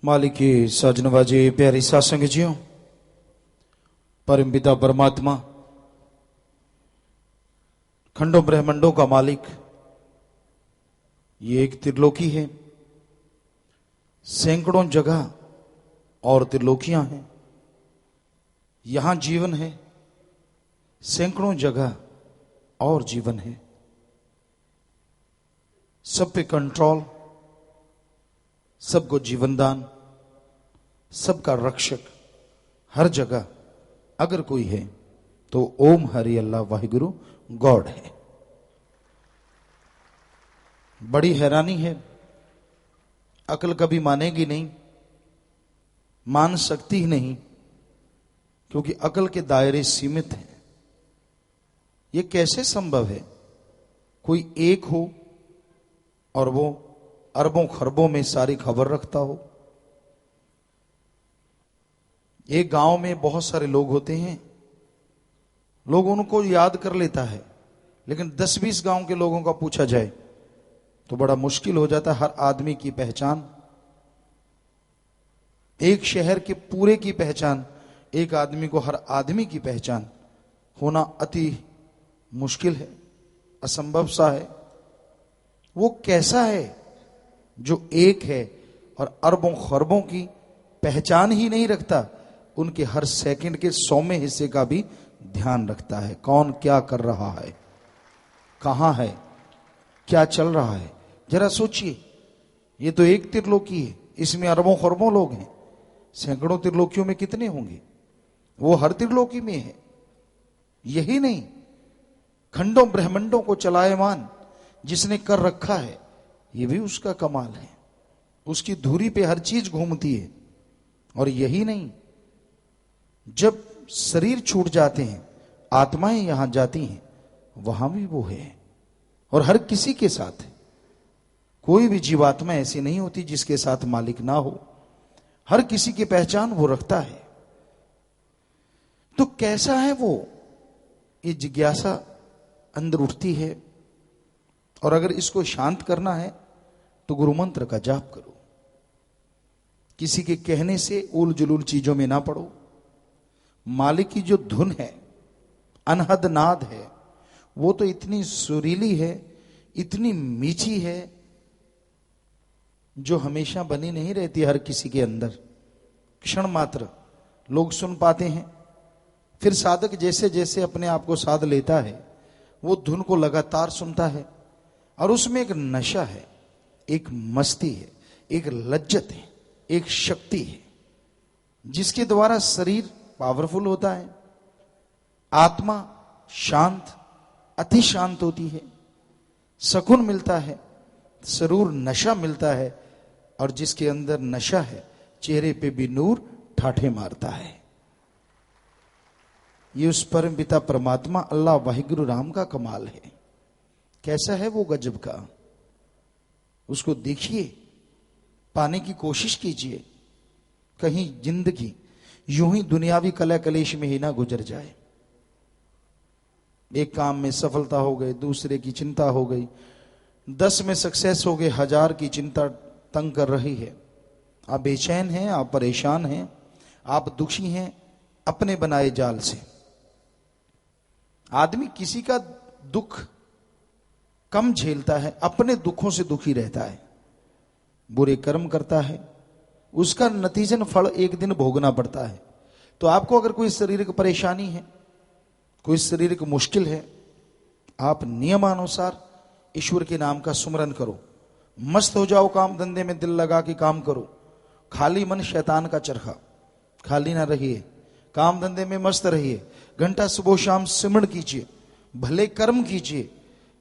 मालिक की साजनवाजी प्यारी सासंग जियो, परम पिता परमात्मा खंडों ब्रह्मंडों का मालिक, ये एक त्रिलोकी है। सैकड़ों जगह और त्रिलोकियां हैं। यहां जीवन है, सैकड़ों जगह और जीवन है। सब पे कंट्रोल, सबको जीवन दान, सबका रक्षक हर जगह अगर कोई है तो ओम हरि अल्लाह वाहिगुरु गॉड है। बड़ी हैरानी है, अकल कभी मानेगी नहीं, मान सकती ही नहीं, क्योंकि अकल के दायरे सीमित हैं। ये कैसे संभव है कोई एक हो और वो अरबों खरबों में सारी खबर रखता हो। एक गांव में बहुत सारे लोग होते हैं, लोग उनको याद कर लेता है, लेकिन 10-20 गांव के लोगों का पूछा जाए तो बड़ा मुश्किल हो जाता है हर आदमी की पहचान। एक शहर के पूरे की पहचान, एक आदमी को हर आदमी की पहचान होना अति मुश्किल है, असंभव सा है। वो कैसा है जो एक है और अरबों खरबों की पहचान ही नहीं रखता, उनके हर सेकंड के 100वें हिस्से का भी ध्यान रखता है। कौन क्या कर रहा है, कहां है, क्या चल रहा है। जरा सोचिए, ये तो एक त्रिलोकी है, इसमें अरबों खरबों लोग हैं। सैकड़ों त्रिलोकियों में कितने होंगे, वो हर त्रिलोकी में है। यही नहीं, खंडों ब्रह्मंडों को चलायमान जिसने कर रखा है, ये भी उसका कमाल है। उसकी धुरी पे हर चीज घूमती है। और यही नहीं, जब शरीर छूट जाते हैं, आत्माएं यहां जाती हैं, वहां भी वो है। और हर किसी के साथ है। कोई भी जीवात्मा ऐसी नहीं होती जिसके साथ मालिक ना हो। हर किसी की पहचान वो रखता है। तो कैसा है वो, ये जिज्ञासा अंदर उठती है। और अगर इसको शांत करना है तो गुरु मंत्र का जाप करो। किसी के कहने से उल जुलूल चीजों में ना पड़ो। मालिक की जो धुन है, अनहद नाद है, वो तो इतनी सुरीली है, इतनी मीठी है, जो हमेशा बनी नहीं रहती हर किसी के अंदर। क्षण मात्र लोग सुन पाते हैं, फिर साधक जैसे जैसे अपने आप को साध लेता है, वो धुन को लगातार सुनता है। और उसमें एक नशा है, एक मस्ती है, एक लज्जत है, एक शक्ति है, जिसके द्वारा शरीर पावरफुल होता है, आत्मा शांत, अति शांत होती है, सुकून मिलता है, सरूर नशा मिलता है। और जिसके अंदर नशा है, चेहरे पे भी नूर ठाठे मारता है। ये उस परम पिता परमात्मा अल्लाह वाहिगुरु राम का कमाल है। कैसा है वो गजब का, उसको देखिए, पाने की कोशिश कीजिए। कहीं जिंदगी यूं ही दुनियावी कला कलेश में ही ना गुजर जाए। एक काम में सफलता हो गई, दूसरे की चिंता हो गई, 10 में सक्सेस हो गए, 1000 की चिंता तंग कर रही है। आप बेचैन हैं, आप परेशान हैं, आप दुखी हैं अपने बनाए जाल से। आदमी किसी का दुख कम झेलता है, अपने दुखों से दुखी रहता है। बुरे कर्म करता है, उसका नतीजन फल एक दिन भोगना पड़ता है। तो आपको अगर कोई शारीरिक परेशानी है, कोई शारीरिक मुश्किल है, आप नियमानुसार ईश्वर के नाम का सुमरन करो, मस्त हो जाओ, काम धंधे में दिल लगा के काम करो। खाली मन शैतान का चरखा, खाली ना रहिए, काम धंधे में मस्त रहिए। घंटा सुबह शाम सिमरण कीजिए, भले कर्म कीजिए,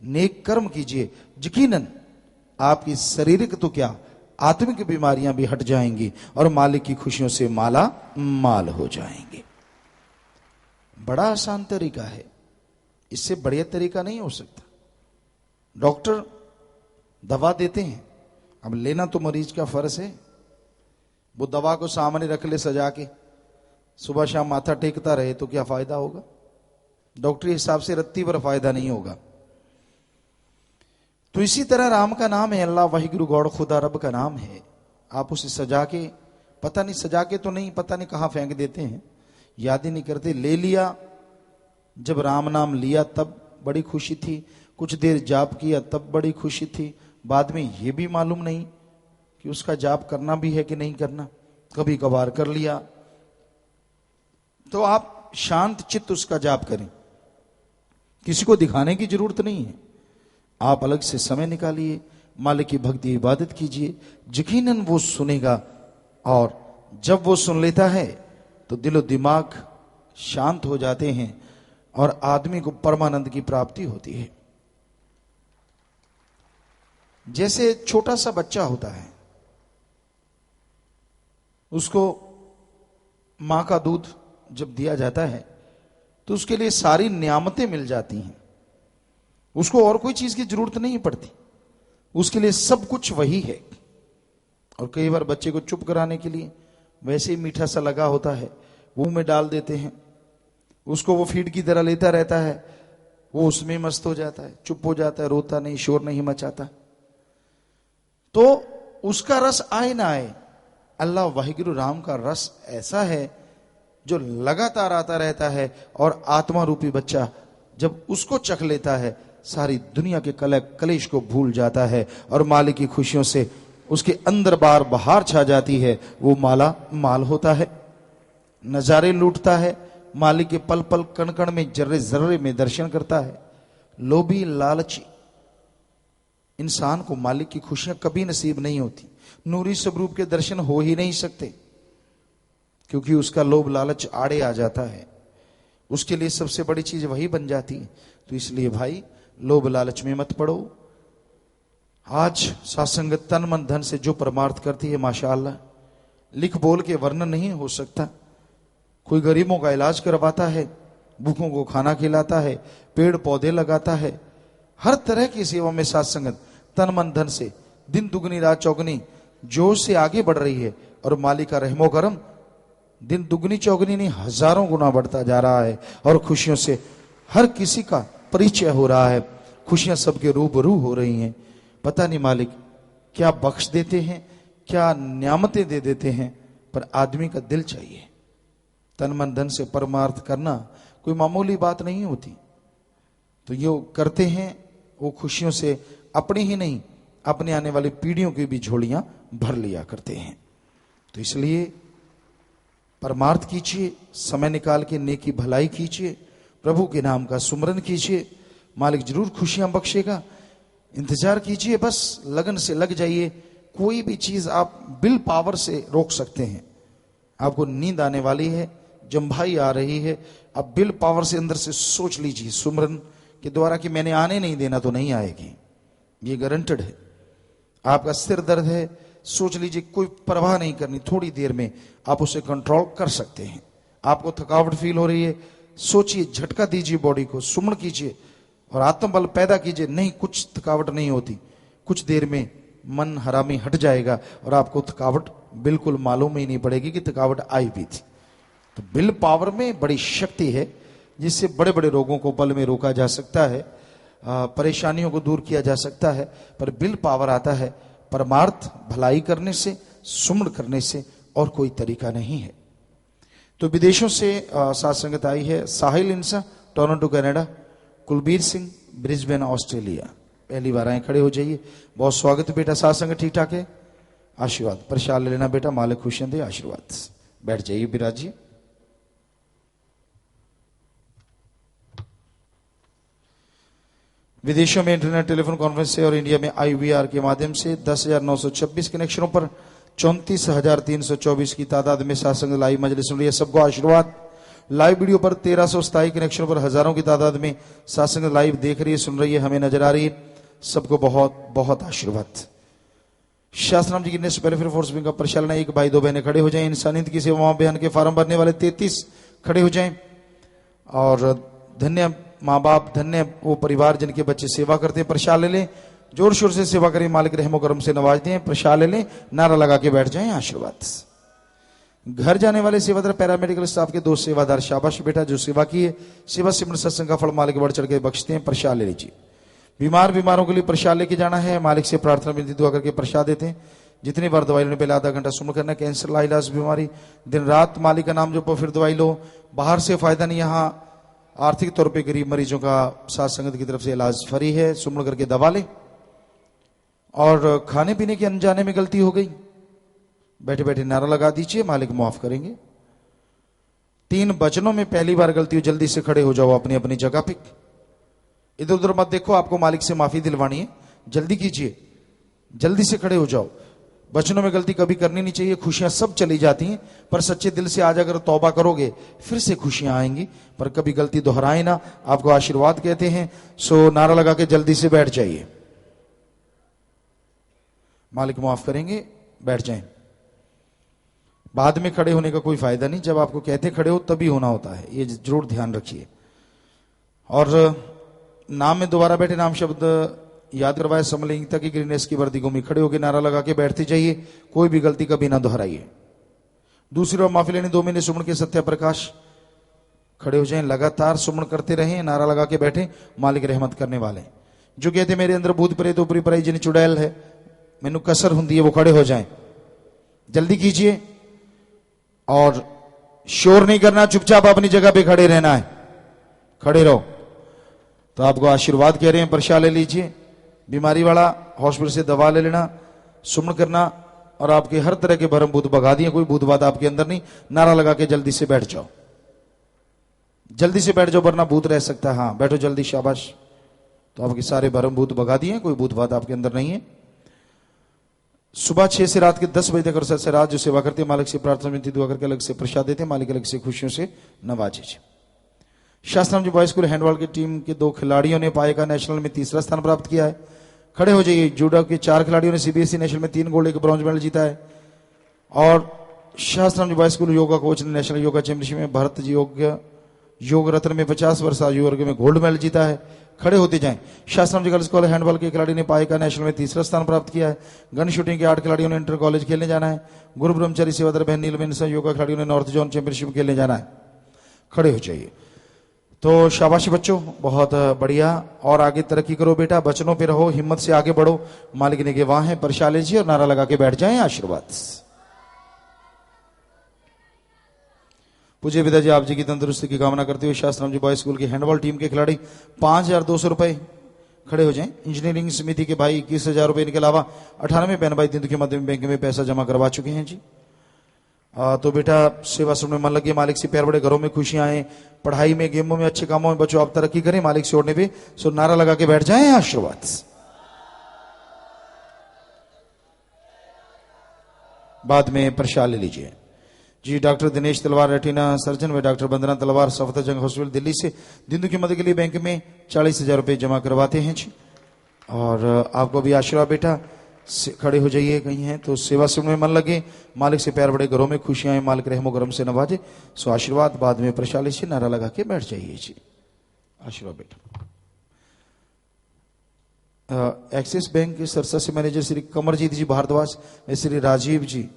नेक कर्म कीजिए। यकीनन आपकी शारीरिक तो क्या, आत्मिक बीमारियां भी हट जाएंगी और मालिक की खुशियों से माला माल हो जाएंगे। बड़ा आसान तरीका है, इससे बढ़िया तरीका नहीं हो सकता। डॉक्टर दवा देते हैं, अब लेना तो मरीज का फर्ज है। वो दवा को सामने रख ले सजा के, सुबह शाम माथा टेकता रहे तो क्या फायदा होगा। डॉक्टरी हिसाब से रत्ती पर फायदा नहीं होगा। तो इसी तरह राम का नाम है, अल्लाह वाहिगुरु गॉड खुदा रब का नाम है। आप उसे सजा के पता नहीं सजा के तो नहीं, पता नहीं कहाँ फेंक देते हैं, याद ही नहीं करते। ले लिया, जब राम नाम लिया तब बड़ी खुशी थी, कुछ देर जाप किया तब बड़ी खुशी थी, बाद में ये भी मालूम नहीं कि उसका जाप करना भी है कि नहीं करना, कभी कभार कर लिया। तो आप शांत चित्त उसका जाप करें, किसी को दिखाने की जरूरत नहीं है। आप अलग से समय निकालिए, मालिक की भक्ति इबादत कीजिए, यकीनन वो सुनेगा। और जब वो सुन लेता है तो दिलो दिमाग शांत हो जाते हैं और आदमी को परमानंद की प्राप्ति होती है। जैसे छोटा सा बच्चा होता है, उसको मां का दूध जब दिया जाता है तो उसके लिए सारी नियामतें मिल जाती हैं, उसको और कोई चीज की जरूरत नहीं पड़ती, उसके लिए सब कुछ वही है। और कई बार बच्चे को चुप कराने के लिए वैसे ही मीठा सा लगा होता है, वो मुंह में डाल देते हैं, उसको वो फीड की तरह लेता रहता है, वो उसमें मस्त हो जाता है, चुप हो जाता है, रोता नहीं, शोर नहीं मचाता। तो उसका रस आए ना आए, अल्लाह वाहिगुरु राम का रस ऐसा है जो लगातार आता रहता है। और आत्मा रूपी बच्चा जब उसको चख लेता है, सारी दुनिया के कलेश को भूल जाता है और मालिक की खुशियों से उसके अंदर बार बहार छा जाती है। वो माला माल होता है, नजारे लूटता है, मालिक के पल पल कण कण में, जर्रे जर्रे में दर्शन करता है। लोभी लालची इंसान को मालिक की खुशियां कभी नसीब नहीं होती, नूरी स्वरूप के दर्शन हो ही नहीं सकते, क्योंकि उसका लोभ लालच आड़े आ जाता है, उसके लिए सबसे बड़ी चीज वही बन जाती है। तो इसलिए भाई लोभ लालच में मत पड़ो। आज सासंगत तन मन धन से जो परमार्थ करती है, माशाअल्लाह, लिख बोल के वर्णन नहीं हो सकता। कोई गरीबों का इलाज करवाता है, भूखों को खाना खिलाता है, पेड़ पौधे लगाता है, हर तरह की सेवा में सासंगत तन मन धन से दिन दुगनी रात चौगनी जोश से आगे बढ़ रही है। और मालिक का रहमो करम दिन दुगनी चौगनी नहीं, हजारों गुना बढ़ता जा रहा है। और खुशियों से हर किसी का परिचय हो रहा है, खुशियां सबके रूबरू हो रही हैं। पता नहीं मालिक क्या बख्श देते हैं, क्या नियामतें दे देते हैं, पर आदमी का दिल चाहिए। तन मन धन से परमार्थ करना कोई मामूली बात नहीं होती। तो यो करते हैं, वो खुशियों से अपनी ही नहीं, अपने आने वाली पीढ़ियों की भी झोलियां भर लिया करते हैं। तो इसलिए परमार्थ कीजिए, समय निकाल के नेकी भलाई कीजिए, प्रभु के नाम का सुमरन कीजिए, मालिक जरूर खुशियां बख्शेगा। इंतजार कीजिए, बस लगन से लग जाइए। कोई भी चीज आप विल पावर से रोक सकते हैं। आपको नींद आने वाली है, जम्भाई आ रही है, अब विल पावर से अंदर से सोच लीजिए सुमरन के द्वारा कि मैंने आने नहीं देना, तो नहीं आएगी, ये गारंटेड है। आपका सिर दर्द है, सोच लीजिए, कोई परवाह नहीं करनी, थोड़ी देर में आप उसे कंट्रोल कर सकते हैं। आपको थकावट फील हो रही है, सोचिए, झटका दीजिए बॉडी को, सुमन कीजिए और आत्मबल पैदा कीजिए। नहीं, कुछ थकावट नहीं होती, कुछ देर में मन हरामी हट जाएगा और आपको थकावट बिल्कुल मालूम ही नहीं पड़ेगी कि थकावट आई भी थी। तो विल पावर में बड़ी शक्ति है, जिससे बड़े बड़े रोगों को पल में रोका जा सकता है, परेशानियों को दूर किया जा सकता है। पर विल पावर आता है परमार्थ भलाई करने से, सुमन करने से, और कोई तरीका नहीं है। तो विदेशों से साथ संगत आई है, Sahil Insa Toronto Canada, Kulbir Singh Brisbane Australia, पहली बार आए, खड़े हो जाइए। बहुत स्वागत है बेटा, साथ संगत ठीक ठाक है, आशीर्वाद प्रसाद ले लेना बेटा, मालिक खुशियां दे, आशीर्वाद। बैठ जाइए, बिराजिए। विदेशों में इंटरनेट टेलीफोन कॉन्फ्रेंस से और इंडिया में IVR के माध्यम से 10,926 कनेक्शनों पर 34,324 की तादाद में सासंग लाइव मजलिस सुन रही है, सबको आशीर्वाद। लाइव वीडियो पर 1327 कनेक्शनों पर हजारों की तादाद में सासंग लाइव देख रही है, सुन रही है, हमें नजर आ रही है, सबको बहुत बहुत आशीर्वाद। शास्त्रनाम जी गिरने से पहले फिर फोर्स विंग का प्रचालन, एक भाई दो बहनें खड़े हो जाएं। इंसानियत की सेवा अभियान के फार्म भरने वाले 33 खड़े हो जाएं। और धन्य माँ बाप, धन्य वो परिवार जिनके बच्चे सेवा करते हैं, प्रसाद ले लें, जोर शोर से सेवा करें, मालिक रहमो करम से नवाज दें, प्रसाद ले लें, नारा लगा के बैठ जाएं, आशीर्वाद। घर जाने वाले सेवादार पैरामेडिकल स्टाफ के 2 सेवादार, शाबाश बेटा, जो सेवा की है, सेवा सिमरन सत्संग का फल मालिक बढ़ चढ़ के बख्शते हैं, प्रसाद ले लीजिए। बीमारों के लिए प्रसाद लेके जाना है, मालिक से प्रार्थना विनती दुआ करके प्रसाद देते हैं। जितनी बार दवाई लेने पहले आधा घंटा सुमन करना। कैंसर, लाइलाज बीमारी, दिन रात मालिक का नाम जपो, फिर दवाई लो। बाहर से फायदा नहीं, यहाँ आर्थिक तौर पे गरीब मरीजों का साथ संगत की तरफ से इलाज फ्री है। सुमन करके दवा ले। और खाने पीने के अनजाने में गलती हो गई, बैठे बैठे नारा लगा दीजिए, मालिक माफ करेंगे। 3 वचनों में पहली बार गलती हो, जल्दी से खड़े हो जाओ अपनी अपनी जगह पे, इधर उधर मत देखो, आपको मालिक से माफी दिलवानी है, जल्दी कीजिए, जल्दी से खड़े हो जाओ। वचनों में गलती कभी करनी नहीं चाहिए। खुशियां सब चली जाती हैं, पर सच्चे दिल से आज अगर तौबा करोगे फिर से खुशियां आएंगी, पर कभी गलती दोहराए ना। आपको आशीर्वाद कहते हैं, सो नारा लगा के जल्दी से बैठ जाइए, मालिक माफ करेंगे, बैठ जाएं। बाद में खड़े होने का कोई फायदा नहीं, जब आपको कहते खड़े हो तभी होना होता है, ये जरूर ध्यान रखिए। और नाम में दोबारा बैठे, नाम शब्द याद करवाए, समलिंगिता की ग्रीनेस की वर्दी घूमी, खड़े होकर नारा लगा के बैठते जाइए, कोई भी गलती कभी ना दोहराइए। दूसरी बार माफी लेनी, 2 महीने सुमन के सत्या प्रकाश, खड़े हो जाएं, लगातार सुमन करते रहें, नारा लगा के बैठे, मालिक रहमत करने वाले। जो कहते मेरे अंदर भूत प्रेत ऊपरी पराई जिन चुड़ैल है, मैनू कसर हुंदी है, वो खड़े हो जाएं, जल्दी कीजिए। और शोर नहीं करना, चुपचाप अपनी जगह पे खड़े रहना है, खड़े रहो। तो आपको आशीर्वाद कह रहे हैं, प्रसाद ले लीजिए। बीमारी वाला हॉस्पिटल से दवा ले लेना, सुमन करना, और आपके हर तरह के भरम भूत भगा दिए, कोई भूत बात आपके अंदर नहीं। नारा लगा के जल्दी से बैठ जाओ, जल्दी से बैठ जाओ, वरना भूत रह सकता है। हाँ बैठो जल्दी, शाबाश। तो आपके सारे भरम भूत भगा दिए, कोई भूत बात आपके अंदर नहीं है। सुबह 6 से रात के 10 बजे तक और से रात जो सेवा करते हैं, मालिक से प्रार्थना विनती दुआ करके अलग से प्रसाद देते हैं, मालिक अलग से खुशियों से नवाजे। शास्त्राम जी बॉयज स्कूल हैंडबॉल की टीम के 2 खिलाड़ियों ने पाए का नेशनल में 3रा स्थान प्राप्त किया है। खड़े हो जाइए। जूडो के 4 खिलाड़ियों ने सीबीएसई नेशनल में 3 गोल्ड 1 ब्रॉन्ज मेडल जीता है। और शास्त्राम जी बॉयज स्कूल योगा कोच ने नेशनल योगा चैंपियनशिप में भारत योग रत्न में 50 वर्ष आयु वर्ग में गोल्ड मेडल जीता है। खड़े होते जाएं। शास्त्राम जी गर्ल्स कॉलेज हैंडबॉल के खिलाड़ी ने पाए का नेशनल में 3रा स्थान प्राप्त किया है। गन शूटिंग के 8 खिलाड़ियों ने इंटर कॉलेज खेलने जाना है। गुरु ब्रह्मचारी सेवादर बहन नीलवेन योगा खिलाड़ियों ने नॉर्थ जोन चैंपियनशिप खेलने जाना है। खड़े हो जाइए। तो शाबाशी बच्चों, बहुत बढ़िया, और आगे तरक्की करो बेटा, वचनों पे रहो, हिम्मत से आगे बढ़ो, मालिक ने के वहां है। प्रसाद लीजिए और नारा लगा के बैठ जाएं, आशीर्वाद। पूज्य पिताजी आप जी की तंदुरुस्ती की कामना करते हुए शास्त्राम जी बॉयज स्कूल की हैंडबॉल टीम के खिलाड़ी 5200 रुपए, खड़े हो जाएं। इंजीनियरिंग समिति के भाई 21,000 रुपए, इनके अलावा 98 बहन भाई दिन के माध्यम बैंक में पैसा जमा करवा चुके हैं जी। तो बेटा सेवा सुनने में मन लगे, मालिक से प्यार बड़े, घरों में खुशियां आए, पढ़ाई में, गेमों में, अच्छे कामों में बच्चों आप तरक्की करें, मालिक से ओढ़ने पे सो नारा लगा के बैठ जाएं, आशीर्वाद। बाद में प्रसाद ले लीजिए जी। डॉक्टर दिनेश तलवार रेटिना सर्जन व डॉक्टर बंदना तलवार सफदरजंग हॉस्पिटल दिल्ली से दिनों की मदद के लिए बैंक में 40,000 रुपए जमा करवाते हैं जी। और आपको भी आशीर्वाद बेटा, खड़े हो जाइए, कहीं हैं तो सेवा सुनने में मन लगे, मालिक से प्यार बड़े, घरों में खुशियां, मालिक रहमो करम से नवाजे, सो आशीर्वाद। बाद में प्रसाद लीजिए, नारा लगा के बैठ जाइए जी। आशीर्वाद बेटा। एक्सिस बैंक के सरसा से मैनेजर श्री कमरजीत जी भारद्वाज, श्री राजीव जी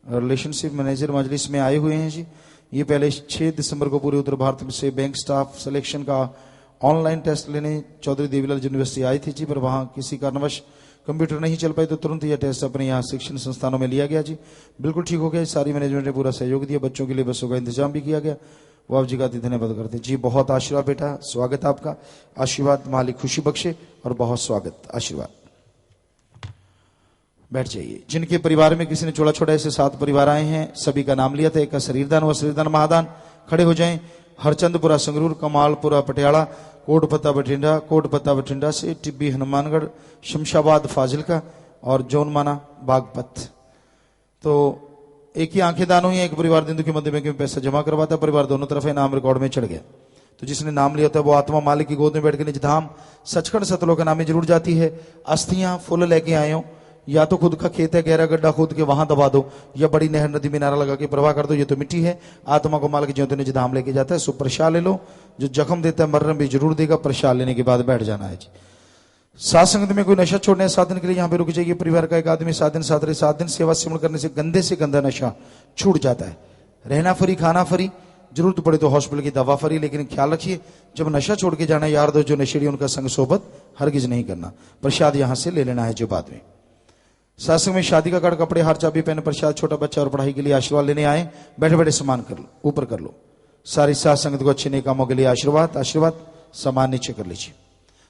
रिलेशनशिप मैनेजर मजलिस में आए हुए हैं जी। ये पहले 6 दिसंबर को पूरे उत्तर भारत से बैंक स्टाफ सिलेक्शन का ऑनलाइन टेस्ट लेने चौधरी देवीलाल यूनिवर्सिटी आई थी जी, पर वहां किसी कारणवश कंप्यूटर नहीं चल पाई, तो तुरंत यह टेस्ट अपने यहाँ शिक्षण संस्थानों में लिया गया जी। बिल्कुल ठीक हो गया, सारी मैनेजमेंट ने पूरा सहयोग दिया, बच्चों के लिए बसों का इंतजाम भी किया गया। वो आप जी का धन्यवाद करते हैं जी। बहुत आशीर्वाद बेटा, स्वागत आपका, आशीर्वाद, मालिक खुशी बख्शे और बहुत स्वागत, आशीर्वाद। बैठ जाइए। जिनके परिवार में किसी ने चोला छोड़ा, ऐसे 7 परिवार आए हैं, सभी का नाम लिया था। एक का शरीरदान व शरीरदान महादान। खड़े हो जाएं। हरचंदपुरा संगरूर, कमालपुरा पटियाला, कोटपत्ता बठिंडा से, टिब्बी हनुमानगढ़, शमशाबाद फाजिलका और जौनमाना बागपत। तो एक ही आंखें दान हुई, एक परिवार दिंदु के मध्य में पैसा जमा करवाता, परिवार दोनों तरफ है, नाम रिकॉर्ड में चढ़ गया। तो जिसने नाम लिया था वो आत्मा मालिक की गोद में बैठ के निज धाम सचखंड सतलोक नामे जरूर जाती है। अस्थियां फुल लेके आए हो, या तो खुद का खेत है, गहरा गड्ढा खोद के वहां दबा दो, या बड़ी नहर नदी में नारा लगा के प्रवाह कर दो, ये तो मिट्टी है। आत्मा को मालिक ज्योति निज धाम लेके जाता है। सो प्रसाद ले लो, जो जख्म देता है मरने भी जरूर देगा। प्रसाद लेने के बाद बैठ जाना है जी। सात संगत में कोई नशा छोड़ने है 7 दिन के लिए यहाँ पे रुक जाइए। परिवार का एक आदमी 7 दिन 7 दिन सेवा सिमरण करने से गंदा नशा छूट जाता है। रहना फ्री, खाना फ्री, जरूरत पड़े तो हॉस्पिटल की दवा फ्री, लेकिन ख्याल रखिए जब नशा छोड़ के जाना, यार दोस्त जो नशेड़ी उनका संग सोबत हरगिज नहीं करना। प्रसाद यहां से ले लेना है जो बाद में। सत्संग में शादी का कार्ड, कपड़े, हार, चाबी, पेन, प्रसाद, छोटा बच्चा और पढ़ाई के लिए आशीर्वाद लेने आए, बैठे बैठे सम्मान कर लो, ऊपर कर लो। सारी साथ संगत को अच्छे नेक कामों के लिए आशीर्वाद आशीर्वाद सम्मान नीचे कर लीजिए।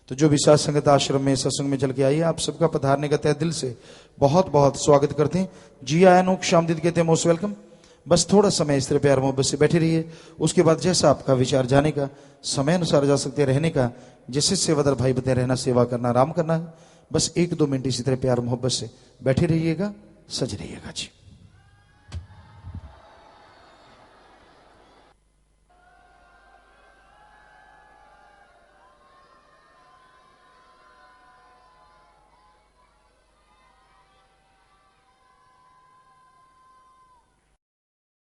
तो जो भी साथ संगत आश्रम में सत्संग में चल के आइए, आप सबका पधारने का तहे दिल से बहुत बहुत स्वागत करते हैं। जी आया नोक शामदीद कहते हैं मोस्ट वेलकम। बस थोड़ा समय इस तरह प्यार मोहब्बत से बैठे रहिए, उसके बाद जैसा आपका विचार जाने का, समय अनुसार जा सकते रहने का, जैसे सेवादार भाई बताए रहना, सेवा करना, आराम करना है। बस 1-2 मिनट इसी तरह प्यार मोहब्बत से बैठे रहिएगा, सज रहिएगा जी।